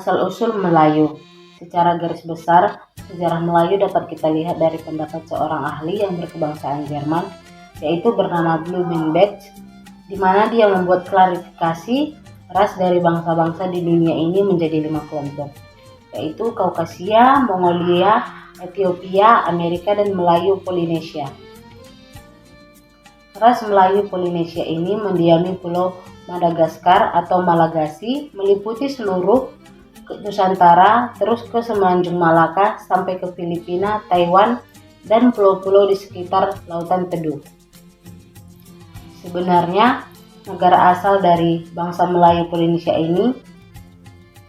Asal-usul Melayu. Secara garis besar, sejarah Melayu dapat kita lihat dari pendapat seorang ahli yang berkebangsaan Jerman, yaitu bernama Blumenbach, di mana dia membuat klarifikasi ras dari bangsa-bangsa di dunia ini menjadi 5 kelompok, yaitu Kaukasia, Mongolia, Ethiopia, Amerika, dan Melayu Polinesia. Ras Melayu Polinesia ini mendiami Pulau Madagaskar atau Malagasy, meliputi seluruh Nusantara, terus ke Semenanjung Malaka sampai ke Filipina, Taiwan, dan pulau-pulau di sekitar Lautan Teduh. Sebenarnya, negara asal dari bangsa Melayu Polinesia ini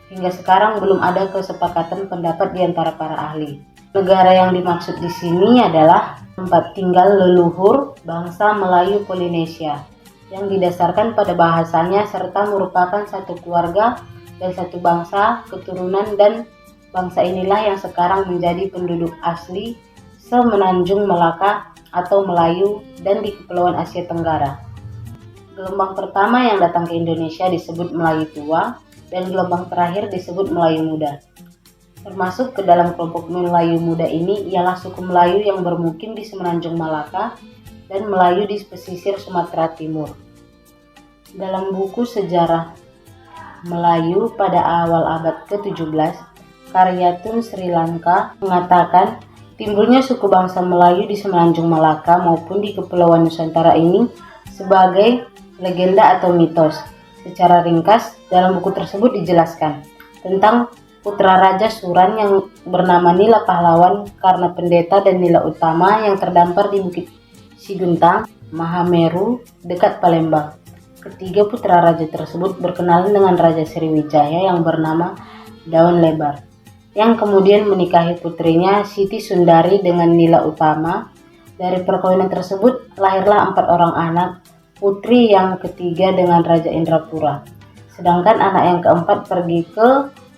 hingga sekarang belum ada kesepakatan pendapat di antara para ahli. Negara yang dimaksud di sini adalah tempat tinggal leluhur bangsa Melayu Polinesia yang didasarkan pada bahasanya serta merupakan satu keluarga dan satu bangsa keturunan, dan bangsa inilah yang sekarang menjadi penduduk asli Semenanjung Malaka atau Melayu dan di Kepulauan Asia Tenggara. Gelombang pertama yang datang ke Indonesia disebut Melayu Tua dan gelombang terakhir disebut Melayu Muda. Termasuk ke dalam kelompok Melayu Muda ini ialah suku Melayu yang bermukim di Semenanjung Malaka dan Melayu di pesisir Sumatera Timur. Dalam buku sejarah Melayu pada awal abad ke-17, karya Tun Sri Lanka mengatakan timbulnya suku bangsa Melayu di Semenanjung Malaka maupun di Kepulauan Nusantara ini sebagai legenda atau mitos. Secara ringkas, dalam buku tersebut dijelaskan tentang putra Raja Suran yang bernama Nila Pahlawan karena pendeta dan nila utama yang terdampar di Bukit Siguntang, Mahameru, dekat Palembang. Ketiga putra raja tersebut berkenalan dengan Raja Sriwijaya yang bernama Daun Lebar, yang kemudian menikahi putrinya Siti Sundari dengan nila utama. Dari perkawinan tersebut lahirlah 4 orang anak, putri yang ketiga dengan Raja Indrapura, sedangkan anak yang keempat pergi ke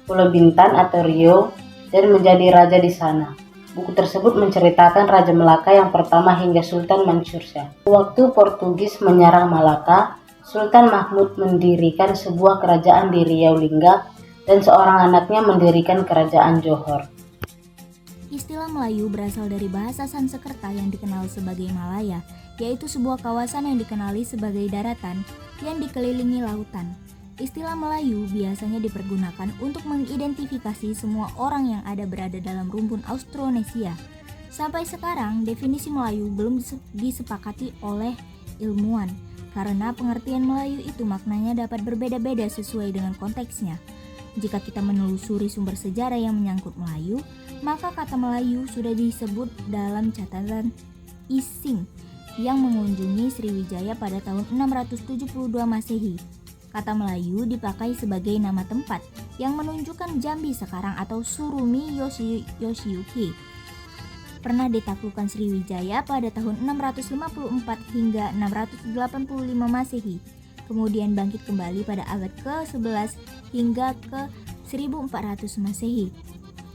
Pulau Bintan atau Riau dan menjadi raja di sana. Buku tersebut menceritakan Raja Malaka yang pertama hingga Sultan Mansur Shah. Waktu Portugis menyerang Malaka, Sultan Mahmud mendirikan sebuah kerajaan di Riau Lingga dan seorang anaknya mendirikan kerajaan Johor. Istilah Melayu berasal dari bahasa Sanskerta yang dikenal sebagai Malaya, yaitu sebuah kawasan yang dikenali sebagai daratan yang dikelilingi lautan. Istilah Melayu biasanya dipergunakan untuk mengidentifikasi semua orang yang berada dalam rumpun Austronesia. Sampai sekarang, definisi Melayu belum disepakati oleh ilmuwan, karena pengertian Melayu itu maknanya dapat berbeda-beda sesuai dengan konteksnya. Jika kita menelusuri sumber sejarah yang menyangkut Melayu, maka kata Melayu sudah disebut dalam catatan Ising yang mengunjungi Sriwijaya pada tahun 672 Masehi. Kata Melayu dipakai sebagai nama tempat yang menunjukkan Jambi sekarang atau Surumi Yoshiyuki. Pernah ditaklukkan Sriwijaya pada tahun 654 hingga 685 Masehi, kemudian bangkit kembali pada abad ke-11 hingga ke 1400 Masehi.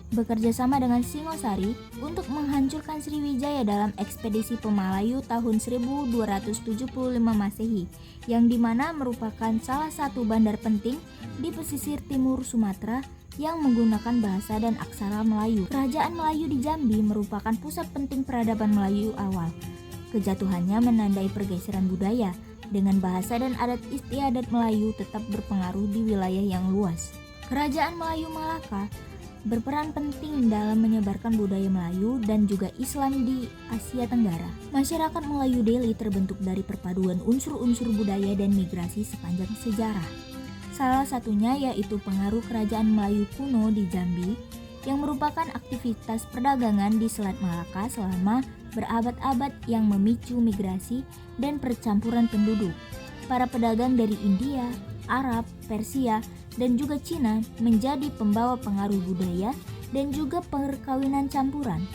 Bekerja sama dengan Singosari untuk menghancurkan Sriwijaya dalam ekspedisi Pemalayu tahun 1275 Masehi, yang dimana merupakan salah satu bandar penting di pesisir timur Sumatera yang menggunakan bahasa dan aksara Melayu. Kerajaan Melayu di Jambi merupakan pusat penting peradaban Melayu awal. Kejatuhannya menandai pergeseran budaya, dengan bahasa dan adat istiadat Melayu tetap berpengaruh di wilayah yang luas. Kerajaan Melayu Malaka berperan penting dalam menyebarkan budaya Melayu dan juga Islam di Asia Tenggara. Masyarakat Melayu Deli terbentuk dari perpaduan unsur-unsur budaya dan migrasi sepanjang sejarah. Salah satunya yaitu pengaruh kerajaan Melayu kuno di Jambi yang merupakan aktivitas perdagangan di Selat Malaka selama berabad-abad yang memicu migrasi dan percampuran penduduk. Para pedagang dari India, Arab, Persia, dan juga Cina menjadi pembawa pengaruh budaya dan juga perkawinan campuran.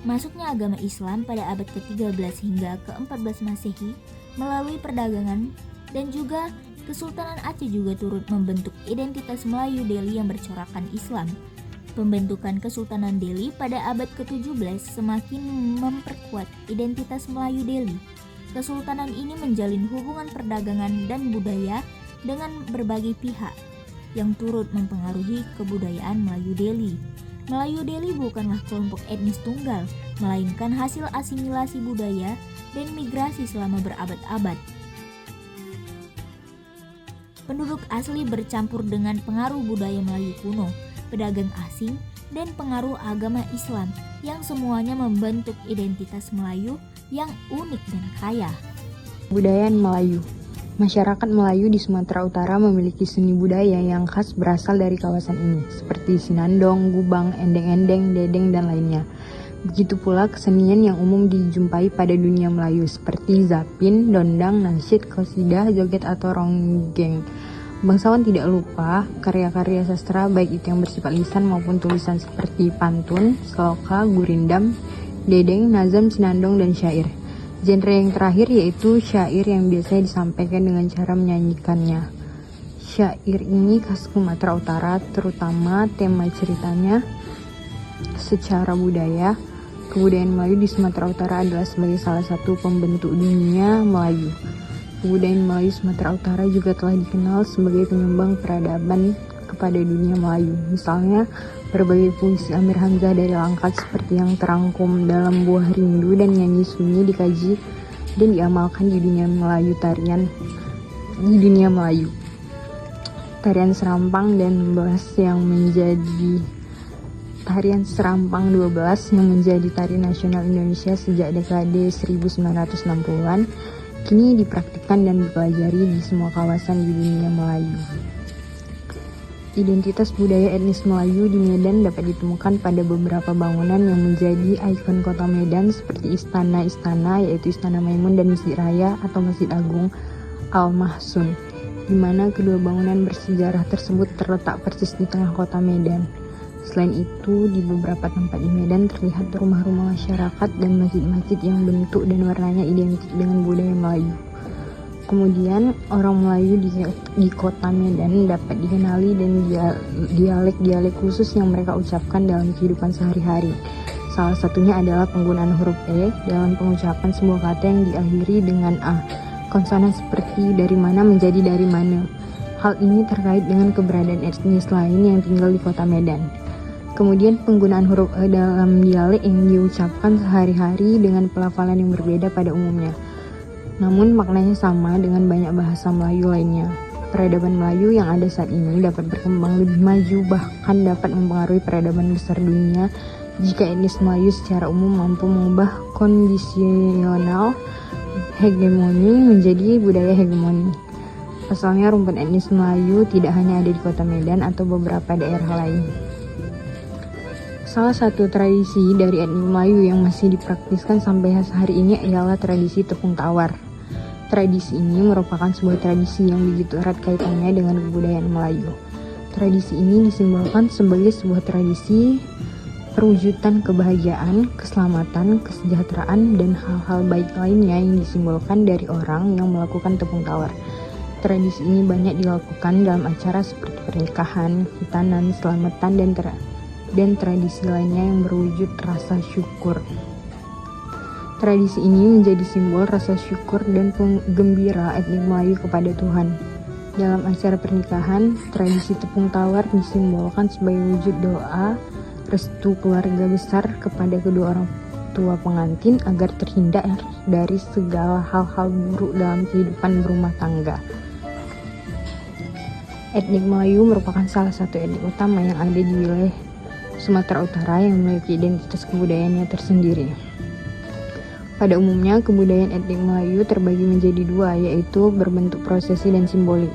Masuknya agama Islam pada abad ke-13 hingga ke-14 Masehi melalui perdagangan, dan juga Kesultanan Aceh juga turut membentuk identitas Melayu Deli yang bercorakkan Islam. Pembentukan Kesultanan Deli pada abad ke-17 semakin memperkuat identitas Melayu Deli. Kesultanan ini menjalin hubungan perdagangan dan budaya dengan berbagai pihak. yang turut mempengaruhi kebudayaan Melayu Deli. Melayu Deli bukanlah kelompok etnis tunggal, melainkan hasil asimilasi budaya dan migrasi selama berabad-abad. Penduduk asli bercampur dengan pengaruh budaya Melayu kuno, pedagang asing, dan pengaruh agama Islam yang semuanya membentuk identitas Melayu yang unik dan kaya. Kebudayaan Melayu. Masyarakat Melayu di Sumatera Utara memiliki seni budaya yang khas berasal dari kawasan ini, seperti sinandong, gubang, endeng-endeng, dedeng, dan lainnya. Begitu pula kesenian yang umum dijumpai pada dunia Melayu, seperti zapin, dondang, nasyid, qasidah, joget, atau ronggeng. Bangsawan tidak lupa karya-karya sastra baik itu yang bersifat lisan maupun tulisan seperti pantun, sloka, gurindam, dedeng, nazam, sinandong, dan syair. Genre yang terakhir yaitu syair yang biasanya disampaikan dengan cara menyanyikannya. Syair ini khas Sumatera Utara, terutama tema ceritanya secara budaya. Kebudayaan Melayu di Sumatera Utara adalah sebagai salah satu pembentuk dunia Melayu. Kebudayaan Melayu Sumatera Utara juga telah dikenal sebagai penyumbang peradaban kepada dunia Melayu. Misalnya, berbagai puisi Amir Hamzah dari Langkat seperti yang terangkum dalam Buah Rindu dan Nyanyi Sunyi dikaji dan diamalkan di dunia Melayu Tarian Serampang 12 yang menjadi tari nasional Indonesia sejak dekade 1960-an kini dipraktikkan dan dipelajari di semua kawasan di dunia Melayu. Identitas budaya etnis Melayu di Medan dapat ditemukan pada beberapa bangunan yang menjadi ikon kota Medan seperti istana-istana, yaitu Istana Maimun dan Masjid Raya atau Masjid Agung Al-Mahsun, di mana kedua bangunan bersejarah tersebut terletak persis di tengah kota Medan. Selain itu, di beberapa tempat di Medan terlihat rumah-rumah masyarakat dan masjid-masjid yang bentuk dan warnanya identik dengan budaya Melayu. Kemudian, orang Melayu di kota Medan dapat dikenali dan dialek-dialek khusus yang mereka ucapkan dalam kehidupan sehari-hari. Salah satunya adalah penggunaan huruf E dalam pengucapan sebuah kata yang diakhiri dengan A. Konsonan seperti dari mana menjadi dari mana. Hal ini terkait dengan keberadaan etnis lain yang tinggal di kota Medan. Kemudian penggunaan huruf E dalam dialek yang diucapkan sehari-hari dengan pelafalan yang berbeda pada umumnya. Namun maknanya sama dengan banyak bahasa Melayu lainnya. Peradaban Melayu yang ada saat ini dapat berkembang lebih maju, bahkan dapat mempengaruhi peradaban besar dunia jika etnis Melayu secara umum mampu mengubah kondisional hegemoni menjadi budaya hegemoni. Pasalnya rumpun etnis Melayu tidak hanya ada di kota Medan atau beberapa daerah lain. Salah satu tradisi dari etnis Melayu yang masih dipraktiskan sampai hari ini ialah tradisi tepung tawar. Tradisi ini merupakan sebuah tradisi yang begitu erat kaitannya dengan kebudayaan Melayu. Tradisi ini disimbolkan sebagai sebuah tradisi perwujudan kebahagiaan, keselamatan, kesejahteraan, dan hal-hal baik lainnya yang disimbolkan dari orang yang melakukan tepung tawar. Tradisi ini banyak dilakukan dalam acara seperti pernikahan, hitanan, selamatan, dan tradisi lainnya yang berwujud rasa syukur. Tradisi ini menjadi simbol rasa syukur dan gembira etnis Melayu kepada Tuhan. Dalam acara pernikahan, tradisi tepung tawar disimbolkan sebagai wujud doa restu keluarga besar kepada kedua orang tua pengantin agar terhindar dari segala hal-hal buruk dalam kehidupan berumah tangga. Etnik Melayu merupakan salah satu etnik utama yang ada di wilayah Sumatera Utara yang memiliki identitas kebudayaannya tersendiri. Pada umumnya, kebudayaan etnik Melayu terbagi menjadi dua, yaitu berbentuk prosesi dan simbolik.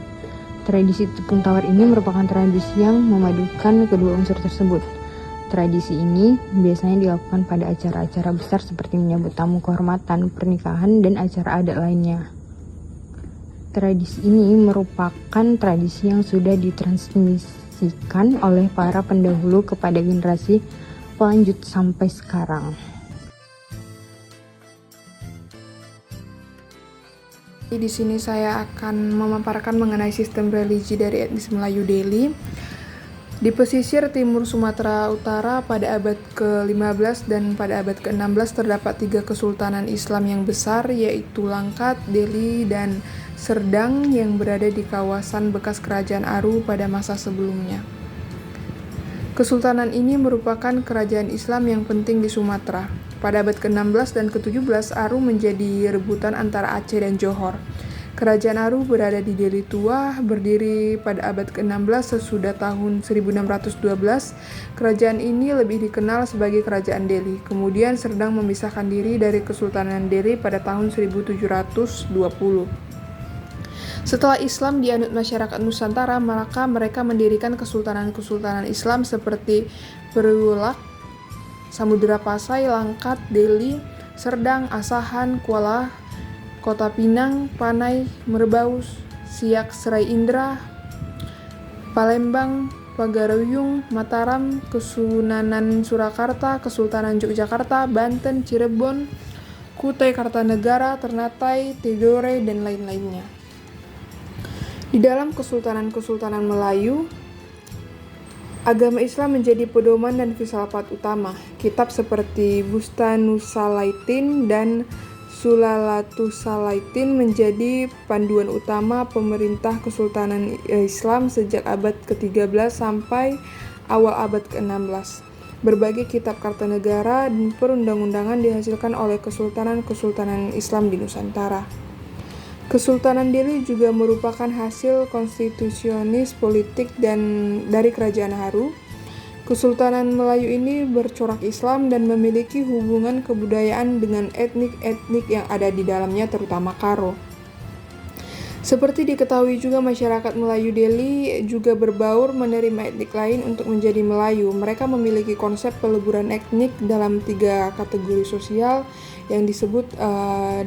Tradisi tepung tawar ini merupakan tradisi yang memadukan kedua unsur tersebut. Tradisi ini biasanya dilakukan pada acara-acara besar seperti menyambut tamu kehormatan, pernikahan, dan acara adat lainnya. Tradisi ini merupakan tradisi yang sudah ditransmisikan oleh para pendahulu kepada generasi pelanjut sampai sekarang. Di sini saya akan memaparkan mengenai sistem religi dari etnis Melayu Deli. Di pesisir timur Sumatera Utara pada abad ke-15 dan pada abad ke-16 terdapat 3 kesultanan Islam yang besar, yaitu Langkat, Deli, dan Serdang yang berada di kawasan bekas Kerajaan Aru pada masa sebelumnya. Kesultanan ini merupakan kerajaan Islam yang penting di Sumatera. Pada abad ke-16 dan ke-17, Aru menjadi rebutan antara Aceh dan Johor. Kerajaan Aru berada di Deli Tua, berdiri pada abad ke-16 sesudah tahun 1612. Kerajaan ini lebih dikenal sebagai Kerajaan Deli. Kemudian Serdang memisahkan diri dari Kesultanan Deli pada tahun 1720. Setelah Islam dianut masyarakat Nusantara, maka mereka mendirikan kesultanan-kesultanan Islam seperti Periulak, Samudera Pasai, Langkat, Deli, Serdang, Asahan, Kuala, Kota Pinang, Panai, Merbau, Siak, Serai Indra, Palembang, Pagaruyung, Mataram, Kesunanan Surakarta, Kesultanan Yogyakarta, Banten, Cirebon, Kutai Kartanegara, Ternate, Tidore, dan lain-lainnya. Di dalam kesultanan-kesultanan Melayu, agama Islam menjadi pedoman dan filsafat utama. Kitab seperti Bustanussalaitin dan Sulalatussalaitin menjadi panduan utama pemerintah Kesultanan Islam sejak abad ke-13 sampai awal abad ke-16. Berbagai kitab Kartanegara dan perundang-undangan dihasilkan oleh kesultanan-kesultanan Islam di Nusantara. Kesultanan Deli juga merupakan hasil konstitusionis politik dari Kerajaan Aru. Kesultanan Melayu ini bercorak Islam dan memiliki hubungan kebudayaan dengan etnik-etnik yang ada di dalamnya, terutama Karo. Seperti diketahui juga, masyarakat Melayu Deli juga berbaur menerima etnik lain untuk menjadi Melayu. Mereka memiliki konsep peleburan etnik dalam 3 kategori sosial yang disebut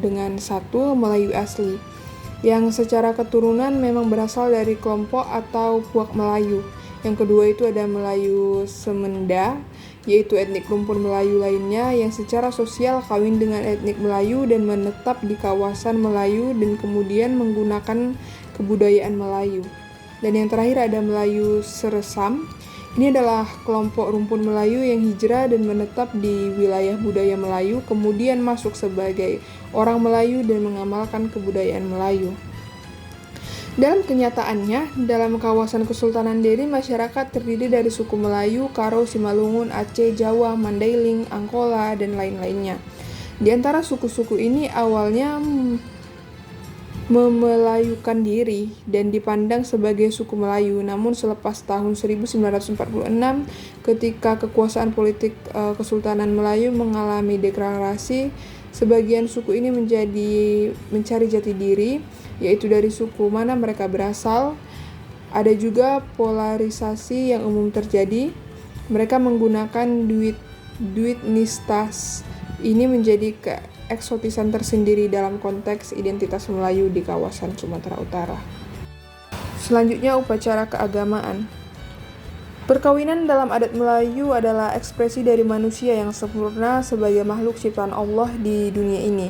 dengan 1. Melayu asli, yang secara keturunan memang berasal dari kelompok atau puak Melayu. Yang kedua itu ada Melayu Semenda, yaitu etnik rumpun Melayu lainnya yang secara sosial kawin dengan etnik Melayu dan menetap di kawasan Melayu dan kemudian menggunakan kebudayaan Melayu. Dan yang terakhir ada Melayu Seresam. Ini adalah kelompok rumpun Melayu yang hijrah dan menetap di wilayah budaya Melayu, kemudian masuk sebagai orang Melayu dan mengamalkan kebudayaan Melayu. Dalam kenyataannya, dalam kawasan Kesultanan Deli, masyarakat terdiri dari suku Melayu, Karo, Simalungun, Aceh, Jawa, Mandailing, Angkola, dan lain-lainnya. Di antara suku-suku ini awalnya memelayukan diri dan dipandang sebagai suku Melayu. Namun selepas tahun 1946, ketika kekuasaan politik Kesultanan Melayu mengalami degradasi, sebagian suku ini mencari jati diri, yaitu dari suku mana mereka berasal. Ada juga polarisasi yang umum terjadi. Mereka menggunakan duit nistas. Ini menjadi keeksotisan tersendiri dalam konteks identitas Melayu di kawasan Sumatera Utara. Selanjutnya, upacara keagamaan. Perkawinan dalam adat Melayu adalah ekspresi dari manusia yang sempurna sebagai makhluk ciptaan Allah di dunia ini.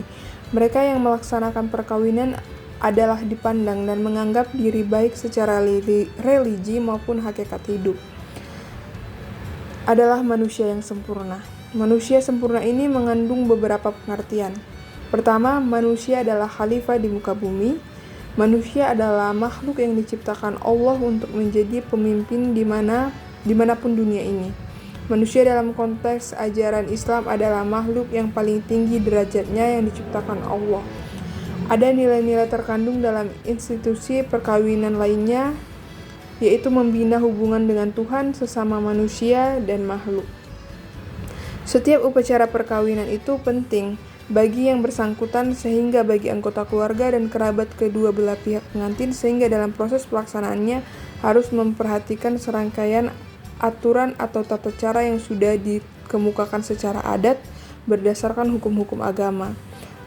Mereka yang melaksanakan perkawinan adalah dipandang dan menganggap diri baik secara religi maupun hakikat hidup. Adalah manusia yang sempurna. Manusia sempurna ini mengandung beberapa pengertian. Pertama, manusia adalah khalifah di muka bumi. Manusia adalah makhluk yang diciptakan Allah untuk menjadi pemimpin dimanapun dunia ini. Manusia dalam konteks ajaran Islam adalah makhluk yang paling tinggi derajatnya yang diciptakan Allah. Ada nilai-nilai terkandung dalam institusi perkawinan lainnya, yaitu membina hubungan dengan Tuhan, sesama manusia, dan makhluk. Setiap upacara perkawinan itu penting bagi yang bersangkutan, sehingga bagi anggota keluarga dan kerabat kedua belah pihak pengantin, sehingga dalam proses pelaksanaannya harus memperhatikan serangkaian aturan atau tata cara yang sudah dikemukakan secara adat berdasarkan hukum-hukum agama.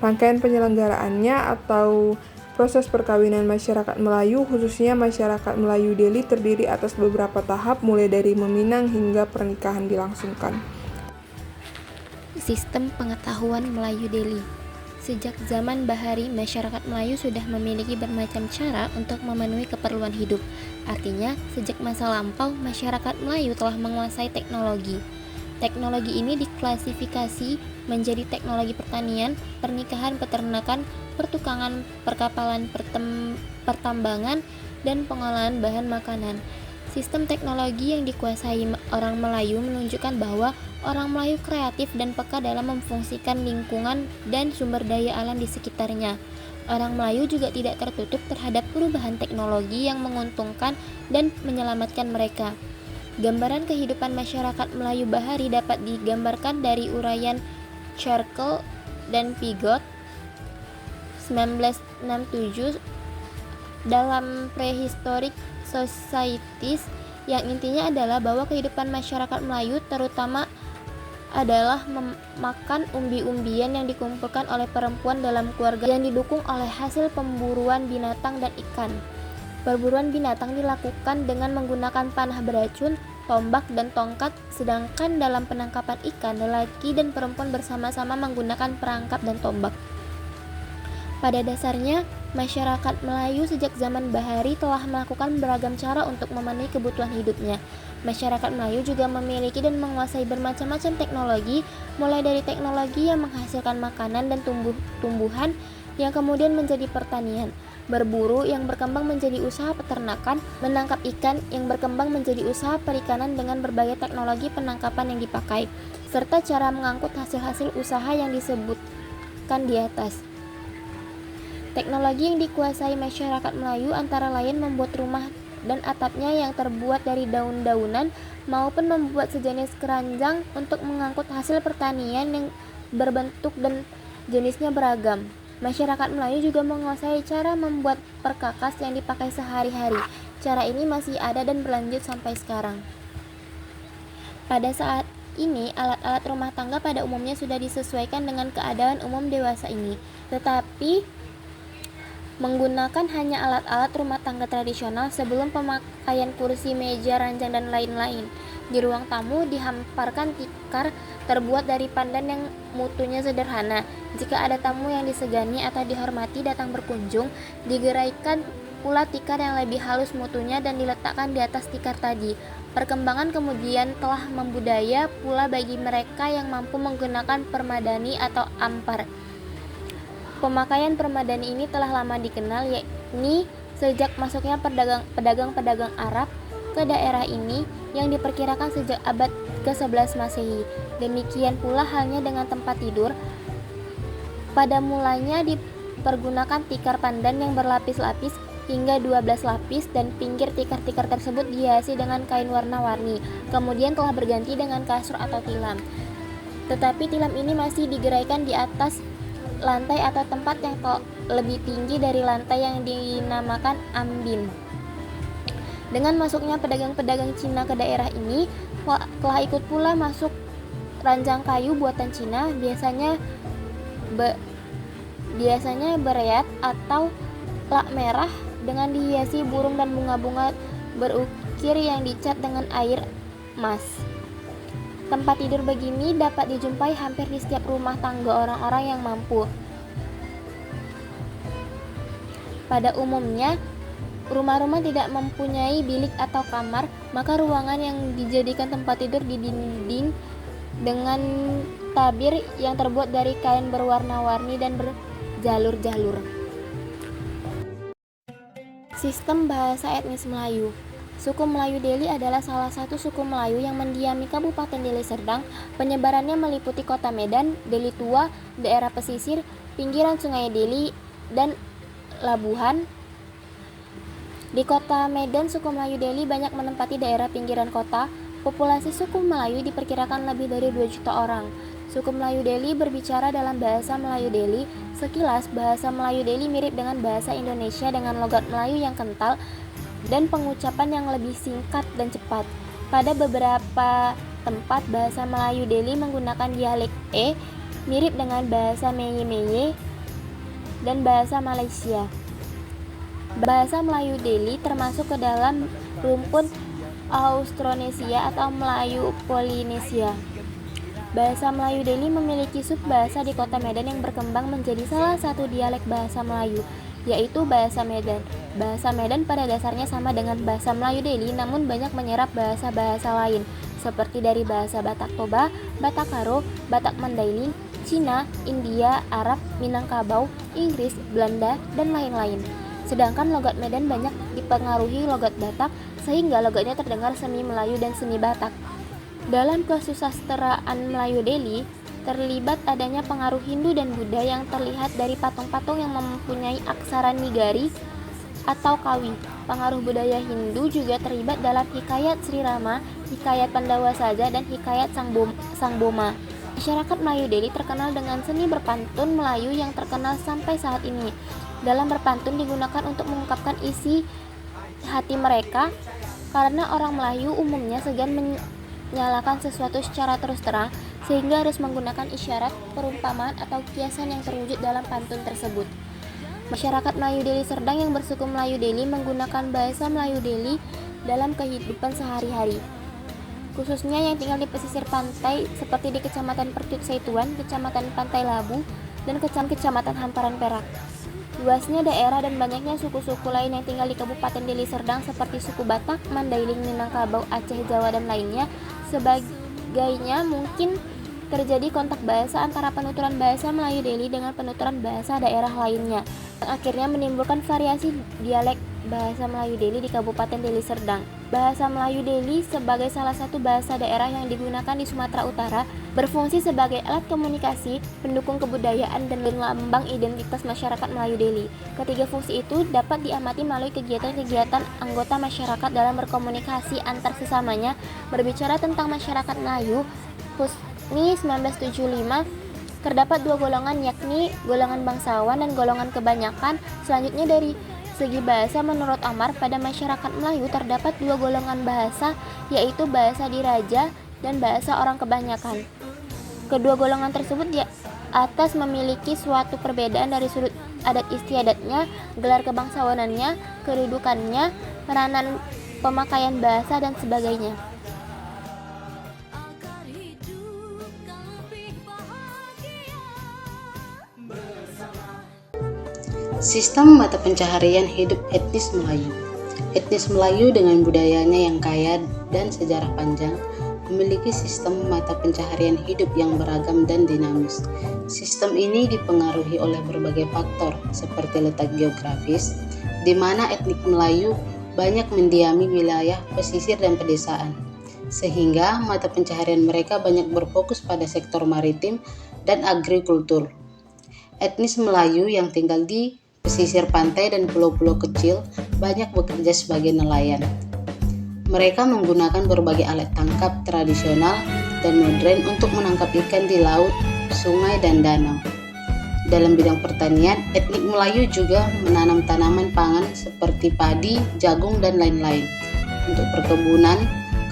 Rangkaian penyelenggaraannya atau proses perkawinan masyarakat Melayu, khususnya masyarakat Melayu Deli, terdiri atas beberapa tahap, mulai dari meminang hingga pernikahan dilangsungkan. Sistem pengetahuan Melayu Deli. Sejak zaman bahari, masyarakat Melayu sudah memiliki bermacam cara untuk memenuhi keperluan hidup. Artinya, sejak masa lampau, masyarakat Melayu telah menguasai teknologi. Teknologi ini diklasifikasi menjadi teknologi pertanian, pernikahan, peternakan, pertukangan, perkapalan, pertambangan, dan pengolahan bahan makanan. Sistem teknologi yang dikuasai orang Melayu menunjukkan bahwa orang Melayu kreatif dan peka dalam memfungsikan lingkungan dan sumber daya alam di sekitarnya. Orang Melayu juga tidak tertutup terhadap perubahan teknologi yang menguntungkan dan menyelamatkan mereka. Gambaran kehidupan masyarakat Melayu bahari dapat digambarkan dari uraian Charles dan Pigot 1967 dalam Prehistoric Societies, yang intinya adalah bahwa kehidupan masyarakat Melayu terutama adalah memakan umbi-umbian yang dikumpulkan oleh perempuan dalam keluarga yang didukung oleh hasil pemburuan binatang dan ikan. Perburuan binatang dilakukan dengan menggunakan panah beracun, tombak, dan tongkat, sedangkan dalam penangkapan ikan, lelaki dan perempuan bersama-sama menggunakan perangkap dan tombak. Pada dasarnya, masyarakat Melayu sejak zaman bahari telah melakukan beragam cara untuk memenuhi kebutuhan hidupnya. Masyarakat Melayu juga memiliki dan menguasai bermacam-macam teknologi, mulai dari teknologi yang menghasilkan makanan dan tumbuhan yang kemudian menjadi pertanian, berburu yang berkembang menjadi usaha peternakan, menangkap ikan yang berkembang menjadi usaha perikanan dengan berbagai teknologi penangkapan yang dipakai, serta cara mengangkut hasil-hasil usaha yang disebutkan di atas. Teknologi yang dikuasai masyarakat Melayu antara lain membuat rumah dan atapnya yang terbuat dari daun-daunan maupun membuat sejenis keranjang untuk mengangkut hasil pertanian yang berbentuk dan jenisnya beragam. Masyarakat Melayu juga menguasai cara membuat perkakas yang dipakai sehari-hari. Cara ini masih ada dan berlanjut sampai sekarang. Pada saat ini, alat-alat rumah tangga pada umumnya sudah disesuaikan dengan keadaan umum dewasa ini, tetapi menggunakan hanya alat-alat rumah tangga tradisional sebelum pemakaian kursi, meja, ranjang, dan lain-lain. Di ruang tamu dihamparkan tikar terbuat dari pandan yang mutunya sederhana. Jika ada tamu yang disegani atau dihormati datang berkunjung, digeraikan pula tikar yang lebih halus mutunya dan diletakkan di atas tikar tadi. Perkembangan kemudian telah membudaya pula bagi mereka yang mampu menggunakan permadani atau ampar. Pemakaian permadani ini telah lama dikenal, yakni sejak masuknya pedagang-pedagang Arab ke daerah ini yang diperkirakan sejak abad ke-11 Masehi. Demikian pula halnya dengan tempat tidur. Pada mulanya dipergunakan tikar pandan yang berlapis-lapis hingga 12 lapis dan pinggir tikar-tikar tersebut dihiasi dengan kain warna-warni. Kemudian telah berganti dengan kasur atau tilam. Tetapi tilam ini masih digeraikan di atas lantai atau tempat yang lebih tinggi dari lantai yang dinamakan ambin. Dengan masuknya pedagang-pedagang Cina ke daerah ini, telah ikut pula masuk ranjang kayu buatan Cina, biasanya bereat atau lak merah dengan dihiasi burung dan bunga-bunga berukir yang dicat dengan air emas. Tempat tidur begini dapat dijumpai hampir di setiap rumah tangga orang-orang yang mampu. Pada umumnya, rumah-rumah tidak mempunyai bilik atau kamar, maka ruangan yang dijadikan tempat tidur didinding dengan tabir yang terbuat dari kain berwarna-warni dan berjalur-jalur. Sistem bahasa etnis Melayu. Suku Melayu Deli adalah salah satu suku Melayu yang mendiami Kabupaten Deli Serdang. Penyebarannya meliputi Kota Medan, Deli Tua, daerah pesisir, pinggiran Sungai Deli, dan Labuhan. Di Kota Medan, suku Melayu Deli banyak menempati daerah pinggiran kota. Populasi suku Melayu diperkirakan lebih dari 2 juta orang. Suku Melayu Deli berbicara dalam bahasa Melayu Deli. Sekilas, bahasa Melayu Deli mirip dengan bahasa Indonesia dengan logat Melayu yang kental dan pengucapan yang lebih singkat dan cepat. Pada beberapa tempat, bahasa Melayu Deli menggunakan dialek mirip dengan bahasa Meye-Meye dan bahasa Malaysia. Bahasa Melayu Deli termasuk ke dalam rumpun Austronesia atau Melayu Polinesia. Bahasa Melayu Deli memiliki subbahasa di Kota Medan yang berkembang menjadi salah satu dialek bahasa Melayu, yaitu bahasa Medan. Bahasa Medan pada dasarnya sama dengan bahasa Melayu Deli, namun banyak menyerap bahasa-bahasa lain, seperti dari bahasa Batak Toba, Batak Karo, Batak Mandailing, Cina, India, Arab, Minangkabau, Inggris, Belanda, dan lain-lain. Sedangkan logat Medan banyak dipengaruhi logat Batak, sehingga logatnya terdengar semi Melayu dan semi Batak. Dalam kesusasteraan Melayu Deli, terlibat adanya pengaruh Hindu dan Buddha yang terlihat dari patung-patung yang mempunyai aksara nigari atau kawi. Pengaruh budaya Hindu juga terlibat dalam hikayat Sri Rama, hikayat Pandawa Saja, dan hikayat Sang Boma. Masyarakat Melayu Deli terkenal dengan seni berpantun Melayu yang terkenal sampai saat ini. Dalam berpantun digunakan untuk mengungkapkan isi hati mereka, karena orang Melayu umumnya segan menyalakan sesuatu secara terus terang, sehingga harus menggunakan isyarat, perumpamaan, atau kiasan yang terwujud dalam pantun tersebut. Masyarakat Melayu Deli Serdang yang bersuku Melayu Deli menggunakan bahasa Melayu Deli dalam kehidupan sehari-hari, khususnya yang tinggal di pesisir pantai seperti di Kecamatan Percut Seituan, Kecamatan Pantai Labu, dan Kecamatan Hamparan Perak. Luasnya daerah dan banyaknya suku-suku lain yang tinggal di Kabupaten Deli Serdang seperti suku Batak, Mandailing, Minangkabau, Aceh, Jawa, dan lainnya. Sebagainya mungkin terjadi kontak bahasa antara penuturan bahasa Melayu Deli dengan penuturan bahasa daerah lainnya, yang akhirnya menimbulkan variasi dialek bahasa Melayu Deli di Kabupaten Deli Serdang. Bahasa Melayu Deli sebagai salah satu bahasa daerah yang digunakan di Sumatera Utara berfungsi sebagai alat komunikasi, pendukung kebudayaan, dan lambang identitas masyarakat Melayu Deli. Ketiga fungsi itu dapat diamati melalui kegiatan-kegiatan anggota masyarakat dalam berkomunikasi antar sesamanya. Berbicara tentang masyarakat Melayu, Husni 1975, terdapat dua golongan, yakni golongan bangsawan dan golongan kebanyakan. Selanjutnya dari segi bahasa, menurut Amar, pada masyarakat Melayu terdapat dua golongan bahasa, yaitu bahasa diraja dan bahasa orang kebanyakan. Kedua golongan tersebut di atas memiliki suatu perbedaan dari sudut adat istiadatnya, gelar kebangsawanannya, kedudukannya, peranan pemakaian bahasa, dan sebagainya. Sistem mata pencaharian hidup etnis Melayu. Etnis Melayu dengan budayanya yang kaya dan sejarah panjang memiliki sistem mata pencaharian hidup yang beragam dan dinamis. Sistem ini dipengaruhi oleh berbagai faktor seperti letak geografis, di mana etnik Melayu banyak mendiami wilayah pesisir dan pedesaan, sehingga mata pencaharian mereka banyak berfokus pada sektor maritim dan agrikultur. Etnis Melayu yang tinggal di pesisir pantai dan pulau-pulau kecil banyak bekerja sebagai nelayan. Mereka menggunakan berbagai alat tangkap tradisional dan modern untuk menangkap ikan di laut, sungai, dan danau. Dalam bidang pertanian, etnik Melayu juga menanam tanaman pangan seperti padi, jagung, dan lain-lain. Untuk perkebunan,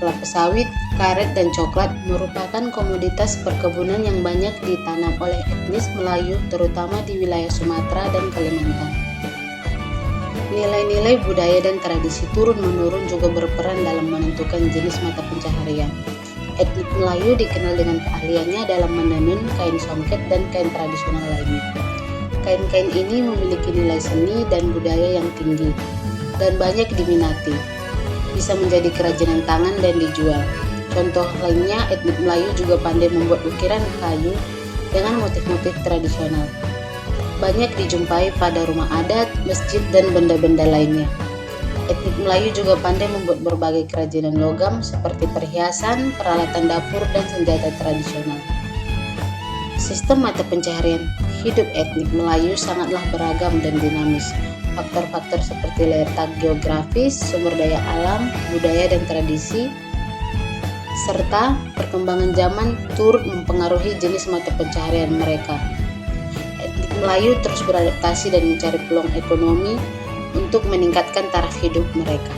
kelapa sawit, karet, dan coklat merupakan komoditas perkebunan yang banyak ditanam oleh etnis Melayu, terutama di wilayah Sumatera dan Kalimantan. Nilai-nilai budaya dan tradisi turun-menurun juga berperan dalam menentukan jenis mata pencaharian. Etnik Melayu dikenal dengan keahliannya dalam menenun kain songket dan kain tradisional lainnya. Kain-kain ini memiliki nilai seni dan budaya yang tinggi dan banyak diminati. Bisa menjadi kerajinan tangan dan dijual. Contoh lainnya, etnik Melayu juga pandai membuat ukiran kayu dengan motif-motif tradisional. Banyak dijumpai pada rumah adat, masjid, dan benda-benda lainnya. Etnik Melayu juga pandai membuat berbagai kerajinan logam seperti perhiasan, peralatan dapur, dan senjata tradisional. Sistem mata pencaharian hidup etnik Melayu sangatlah beragam dan dinamis. Faktor-faktor seperti letak geografis, sumber daya alam, budaya, dan tradisi, serta perkembangan zaman turut mempengaruhi jenis mata pencaharian mereka. Etnik Melayu terus beradaptasi dan mencari peluang ekonomi untuk meningkatkan taraf hidup mereka.